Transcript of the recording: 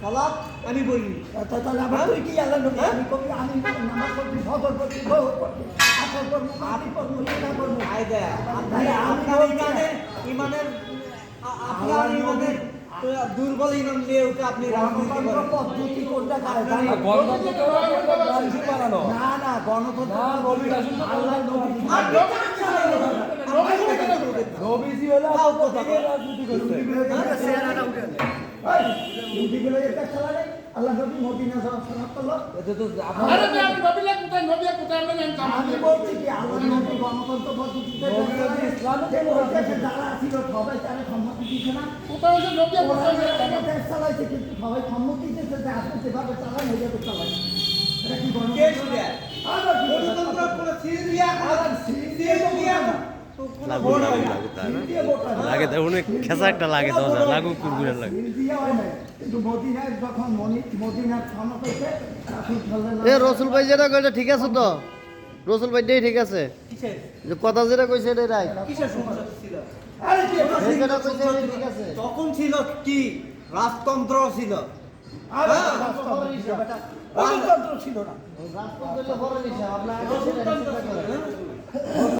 সালাত আমি বলি তাহলে আবার তুই কি আল্লাহ নবী আমি কবি আমি নামাজ পড়ছি ফজর পড়ছি যোহর পড়ছি আসর পড়বো মাগরিব পড়বো ইশা পড়বো কায়দা আপনার ইমানের আপনার ইমানের দুর্বল ইমান নিয়ে উঠে আপনি রাজনীতি গণতন্ত্র করেন পদ্ধতি কোনটা কারে গণতন্ত্র বানানো না না গণতন্ত্র আল্লাহ নবী নবীজি হলো রাজনীতি করছে ইহুদিগুলো এটা খেলা নেই আল্লাহ নবী মদিনা সনদ করলো এটা তো আরে আমি নবীলা কোথায় আমরা জানতাম আমি বলছি কি আল্লাহ নবী গণতন্ত্র পদ্ধতিতে যারা ছিল সবাই তারা সম্মতি দিচ্ছে না কোথায় হচ্ছে নবী ওরা দেশ চালাইছে কিন্তু সবাই সম্মতি দিচ্ছে যে আপনি যেভাবে চালান এইভাবে চালাই এটা কি কে শুনে গণতন্ত্র কোন সিরিয়া সিরিয়া লাগে তো অনেক খেসা একটা লাগে তো লাগু কুরকুরে লাগে কিন্তু মদিনায় যখন মদিনার সনদ হয়েছে এ রসুল ভাই যেটা কইছে ঠিক আছে তো রসুল ভাই ঠিক আছে কিসের যে কথা যেটা কইছে এটাই রাইট কিসের সমস্যা ছিল আরে কি যেটা কইছে এটাই ঠিক আছে তখন ছিল কি রাজতন্ত্র ছিল আরে রাজতন্ত্র ছিল না রাষ্ট্র করলে বড় নিশা আপনার আগে সেটা চিন্তা করেন